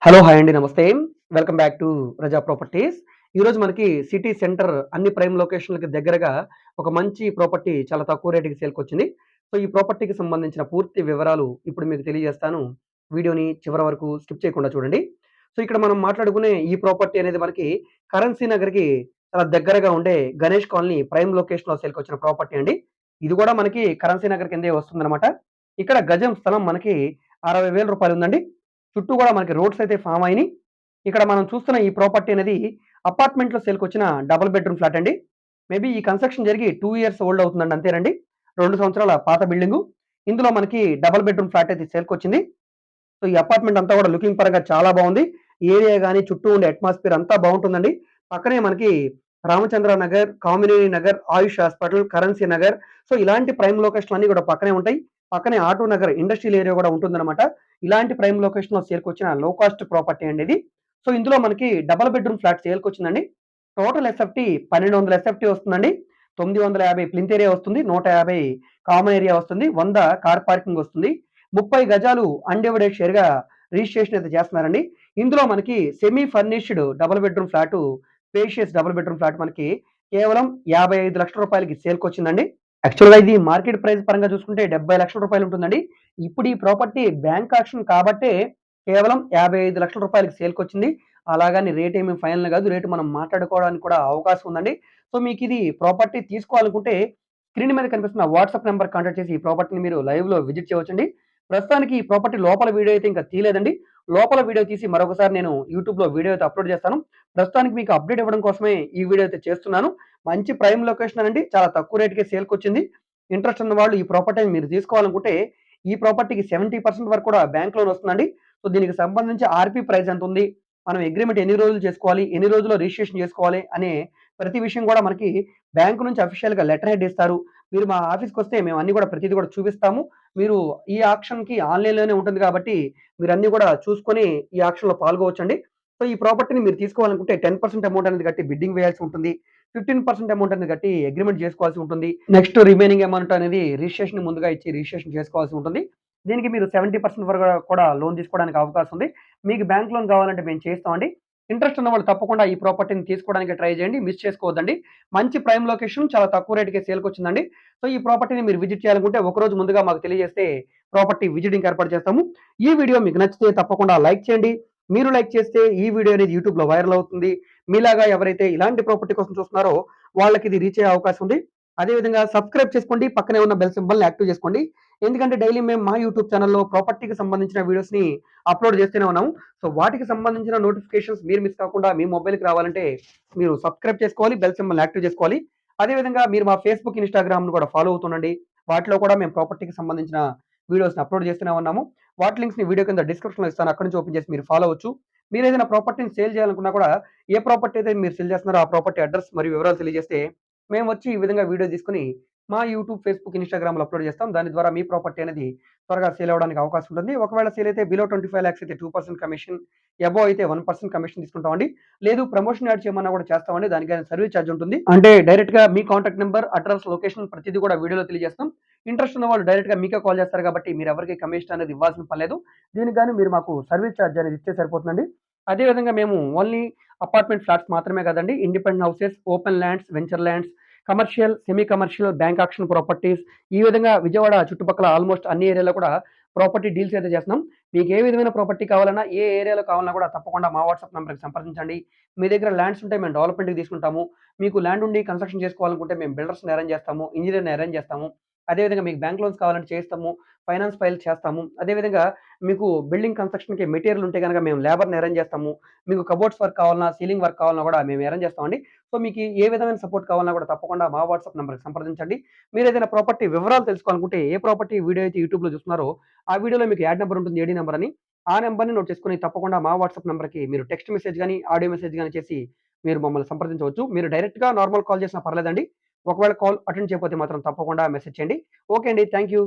Hello! Hi అండి. నమస్తే. Welcome back to Raza properties. ఈరోజు మనకి సిటీ సెంటర్ అన్ని ప్రైమ్ లొకేషన్‌లకి దగ్గరగా ఒక మంచి ప్రాపర్టీ చాలా తక్కువ రేట్‌కి సేల్‌కొచ్చింది. సో, ఈ ప్రాపర్టీకి సంబంధించిన పూర్తి వివరాలు ఇప్పుడు మీకు తెలియజేస్తాను. వీడియోని చివరి వరకు స్కిప్ చేయకుండా చూడండి. సో, ఇక్కడ మనం మాట్లాడుకునే ఈ ప్రాపర్టీ అనేది మనకి కరెన్సీ నగర్‌కి చాలా దగ్గరగా ఉండే గణేష్ కాలనీ ప్రైమ్ లొకేషన్‌లో సేల్‌కొచ్చిన ప్రాపర్టీ అండి. ఇది కూడా మనకి కరెన్సీ నగర్ కిందే వస్తుందనమాట. ఇక్కడ గజం స్థలం మనకి రూ. 60,000 ఉందండి. చుట్టూ గూడా మనకి రోడ్స్ అయితే ఫార్మ్ అయినియి. ఇక్కడ మనం చూస్తున్న ఈ ప్రాపర్టీ అనేది అపార్ట్మెంట్‌లో సేల్‌కొచ్చిన డబుల్ బెడ్‌రూమ్ ఫ్లాట్ అండి. మేబీ ఈ కన్‌స్ట్రక్షన్ జరిగి 2 ఇయర్స్ ఓల్డ్ అవుతుందండి అంతేనండి. 2 సంవత్సరాల పాత బిల్డింగు. ఇందులో మనకి డబుల్ బెడ్‌రూమ్ ఫ్లాట్ అయితే సేల్‌కొచ్చింది. సో, ఈ అపార్ట్మెంట్ అంతా గూడా లుకింగ్ పరంగా చాలా బావుంది. ఏరియా గాని, చుట్టూ ఉండే అట్మాస్ఫియర్ అంతా బావుంటుందండి. పక్కనే మనకి రామచంద్ర నగర్, కామినేని నగర్, ఆయుష్ హాస్పిటల్, కరెన్సీ నగర్ సో, ఇలాంటి ప్రైమ్ లొకేషన్‌లన్నీ గూడా పక్కనే ఉంటాయి. పక్కనే ఆటో నగర్ ఇండస్ట్రియల్ ఏరియా గూడా ఉంటుందనమాట. ఇలాంటి ప్రైమ్ లొకేషన్‌లో సేల్‌కొచ్చిన లో కాస్ట్ ప్రాపర్టీ అండి ఇది. సో, ఇందులో మనకి డబుల్ బెడ్‌రూమ్ ఫ్లాట్ సేల్‌కొచ్చిందండి. టోటల్ ఎస్ఎఫ్‌టి 1200 ఎస్ఎఫ్‌టి వస్తుందండి. 950 ప్లింత్ ఏరియా వస్తుంది. 150 కామన్ ఏరియా వస్తుంది. 100 కార్ పార్కింగ్ వస్తుంది. 30 గజాలు అన్‌డివైడెడ్ షేర్‌గా రిజిస్ట్రేషన్ అయితే చేస్తున్నారండి. ఇందులో మనకి semi furnished double bedroom flat, spacious double bedroom flat మనకి కేవలం రూ. 55,00,000కి సేల్‌కొచ్చిందండి. యాక్చువల్‌గా ఇది మార్కెట్ ప్రైస్ పరంగా చూసుకుంటే రూ. 70,00,000 ఉంటుందండి. ఇప్పుడు ఈ ప్రాపర్టీ బ్యాంక్ ఆక్షన్ కాబట్టే కేవలం రూ. 55,00,000కి సేల్‌కొచ్చింది. అలాగని రేట్ ఏమి ఫైనల్ కాదు. రేట్ మనం మాట్లాడుకోవడానికి కూడా అవకాశం ఉందండి. సో, మీకిది ప్రాపర్టీ తీసుకోవాలనుకుంటే స్క్రీన్ మీద కనిపిస్తున్న వాట్సాప్ నంబర్ కాంటాక్ట్ చేసి ఈ ప్రాపర్టీని మీరు లైవ్‌లో విజిట్ చేయవచ్చండి. ప్రస్తుతానికి ఈ ప్రాపర్టీ లోపల వీడియో అయితే ఇంకా తీయలేదండి. లోపల వీడియో తీసి మరొకసారి నేను యూట్యూబ్‌లో వీడియో అయితే అప్‌లోడ్ చేస్తాను. ప్రస్తుతానికి మీకు అప్‌డేట్ ఇవ్వడం కోసమే ఈ వీడియో అయితే చేస్తున్నాను. మంచి ప్రైమ్ లొకేషన్ అనండి. చాలా తక్కువ రేట్‌కే సేల్‌కొచ్చింది. ఇంట్రెస్ట్ ఉన్నవాళ్ళు ఈ ప్రాపర్టీని మీరు తీసుకోవాలనుకుంటే ఈ ప్రాపర్టీకి 70% వరకు కూడా బ్యాంక్ లోన్ వస్తుందండి. సో, దీనికి సంబంధించి ఆర్‌పీ ప్రైస్ ఎంతుంది? మనం అగ్రీమెంట్ ఎన్ని రోజులు చేసుకోవాలి? ఎన్ని రోజుల్లో రిజిస్ట్రేషన్ చేసుకోవాలి? అనే ప్రతి విషయం కూడా మనకి బ్యాంక్ నుంచి అఫీషియల్‌గా లెటర్ హెడ్ ఇస్తారు. మీరు మా ఆఫీస్‌కొస్తే మేము అన్నీ కూడా ప్రతీది కూడా చూపిస్తాము. మీరు ఈ ఆక్షన్‌కి ఆన్‌లైన్‌లోనే ఉంటుంది కాబట్టి మీరన్నీ కూడా చూసుకొని ఈ ఆక్షన్‌లో పాల్గొవచ్చండి. సో, ఈ ప్రాపర్టీని మీరు తీసుకోవాలనుకుంటే 10% అమౌంట్ అనేది కట్టి బిడ్డింగ్ వేయాల్సి ఉంటుంది. 15% అమౌంట్ అనేది కట్టి అగ్రీమెంట్ చేసుకోవాల్సి ఉంటుంది. నెక్స్ట్ రిమైనింగ్ అమౌంట్ అనేది రిజిస్ట్రేషన్ ముందుగా ఇచ్చి రిజిస్ట్రేషన్ చేసుకోవాల్సి ఉంటుంది. దీనికి మీరు 70% వరకు కూడా లోన్ తీసుకోవడానికి అవకాశం ఉంది. మీకు బ్యాంక్ లోన్ కావాలంటే మేము చేస్తామండి. ఇంట్రెస్ట్ ఉన్నవాళ్ళు తప్పకుండా ఈ ప్రాపర్టీని తీసుకోవడానికి ట్రై చేయండి. మిస్ చేసుకోవద్దండి. మంచి ప్రైమ్ లొకేషన్ చాలా తక్కువ రేట్‌కే సేల్‌కొచ్చిందండి. సో, ఈ ప్రాపర్టీని మీరు విజిట్ చేయాలనుకుంటే ఒకరోజు ముందుగా మాకు తెలియజేస్తే ప్రాపర్టీ విజిటింగ్ ఏర్పాటు చేస్తాము. ఈ వీడియో మీకు నచ్చితే తప్పకుండా లైక్ చేయండి. మీరు లైక్ చేస్తే ఈ వీడియో అనేది యూట్యూబ్‌లో వైరల్ అవుతుంది. మీలాగా ఎవరైతే ఇలాంటి ప్రాపర్టీ కోసం చూస్తున్నారో వాళ్ళకి ఇది రీచ్ అయ్యే అవకాశం ఉంది. అదే విధంగా సబ్స్క్రైబ్ చేసుకోండి. పక్కనే ఉన్న బెల్ సింబల్‌ని యాక్టివ్ చేసుకోండి. ఎందుకంటే డైలీ మేము మా యూట్యూబ్ ఛానెల్‌లో ప్రాపర్టీకి సంబంధించిన వీడియోస్‌ని అప్‌లోడ్ చేస్తూనే ఉన్నాము. సో, వాటికి సంబంధించిన నోటిఫికేషన్స్ మీరు మిస్ కాకుండా మీ మొబైల్‌కి రావాలంటే మీరు సబ్స్క్రైబ్ చేసుకోవాలి. బెల్ సింబల్‌ని యాక్టివ్ చేసుకోవాలి. అదే విధంగా మీరు మా ఫేస్‌బుక్, ఇన్‌స్టాగ్రామ్‌ను కూడా ఫాలో అవుతుండండి. వాటిలో కూడా మేము ప్రాపర్టీకి సంబంధించిన వీడియోస్‌ని అప్‌లోడ్ చేస్తూనే ఉన్నాము. వాటి లింక్స్‌ని వీడియో కింద డిస్క్రిప్షన్‌లో ఇస్తాను. అక్కడి నుంచి ఓపెన్ చేసి మీరు ఫాలో అవ్వచ్చు. మీరేదైనా ప్రాపర్టీని సేల్ చేయాలనుకున్నా కూడా ఏ ప్రాపర్టీ అయితే మీరు సేల్ చేస్తున్నారో ఆ ప్రాపర్టీ అడ్రెస్ మరియు వివరాలు తెలియజేస్తే మేమొచ్చి ఈ విధంగా వీడియో తీసుకొని మా యూట్యూబ్, ఫేస్‌బుక్, ఇన్‌స్టాగ్రామ్‌లో అప్‌లోడ్ చేస్తాం. దాని ద్వారా మీ ప్రాపర్టీ అనేది త్వరగా సేల్ అవ్వడానికి అవకాశం ఉంటుంది. ఒకవేళ సేల్ అయితే బిలో 25 లాక్స్ అయితే 2% కమిషన్, అబోవ్ అయితే 1% కమిషన్ తీసుకుంటామండి. లేదు ప్రమోషన్ యాడ్ చేయమన్నా కూడా చేస్తామండి. దానికైనా సర్వీస్ చార్జ్ ఉంటుంది. అంటే డైరెక్ట్‌గా మీ కాంటాక్ట్ నంబర్, అడ్రెస్, లొకేషన్ ప్రతిది కూడా వీడియోలో తెలియజేస్తాం. ఇంట్రెస్ట్ ఉన్న వాళ్ళు డైరెక్ట్‌గా మీకే కాల్ చేస్తారు కాబట్టి మీరెవరికీ కమిషన్ అనేది ఇవ్వాల్సిన పని లేదు. దీనికి గాని మీరు మాకు సర్వీస్ చార్జ్ అనేది ఇస్తే సరిపోతుందండి. అదే విధంగా మేము ఓన్లీ అపార్ట్మెంట్ ఫ్లాట్స్ మాత్రమే కాదండి. Independent houses, open lands, venture lands, commercial, semi commercial, bank auction properties ఈ విధంగా విజయవాడ చుట్టుపక్కల ఆల్‌మోస్ట్ అన్ని ఏరియాలో కూడా ప్రాపర్టీ డీల్స్ అయితే చేస్తున్నాం. మీకు ఏ విధమైన ప్రాపర్టీ కావాలన్నా, ఏ ఏరియాలో కావాలన్నా కూడా తప్పకుండా మా వాట్సాప్ నంబర్‌కి సంప్రదించండి. మీ దగ్గర ల్యాండ్స్ ఉంటే మేము డెవలప్‌మెంట్‌కి తీసుకుంటాము. మీకు ల్యాండ్ ఉండి కన్‌స్ట్రక్షన్ చేసుకోవాలనుకుంటే మేము బిల్డర్స్‌ని అరేంజ్ చేస్తాము. ఇంజినీర్‌ని అరేంజ్ చేస్తాము. అదే విధంగా మీకు బ్యాంక్ లోన్స్ కావాలంటే చేస్తాము. ఫైనాన్స్ ఫైల్ చేస్తాము. అదే విధంగా మీకు బిల్డింగ్ కన్‌స్ట్రక్షన్‌కి మెటీరియల్ ఉంటే గనక మేము లేబర్‌ని అరేంజ్ చేస్తాము. మీకు కబోర్డ్స్ వర్క్ కావాలన్నా, సీలింగ్ వర్క్ కావాలన్నా కూడా మేము అరేంజ్ చేస్తామండి. సో, మీకు ఏ విధమైన సపోర్ట్ కావాలన్నా కూడా తప్పకుండా మా వాట్సాప్ నంబర్‌కి సంప్రదించండి. మీరేదైనా ప్రాపర్టీ వివరాలు తెలుసుకోవాలనుకుంటే, ఏ ప్రాపర్టీ వీడియో అయితే యూట్యూబ్‌లో చూస్తున్నారో, ఆ వీడియోలో మీకు యాడ్ నంబర్ ఉంటుంది. ఏడీ నంబర్ అని. ఆ నంబర్‌ని నోట్ చేసుకొని తప్పకుండా మా వాట్సాప్ నంబర్‌కి మీరు టెక్స్ట్ మెసేజ్ గాని, ఆడియో మెసేజ్ గాని చేసి మీరు మమ్మల్ని సంప్రదించవచ్చు. మీరు డైరెక్ట్‌గా నార్మల్ కాల్ చేసినా పర్లేదండి. ఒకవేళ కాల్ అటెండ్ చేయకపోతే మాత్రం తప్పకుండా మెసేజ్ చేయండి. ఓకే అండి. Thank you.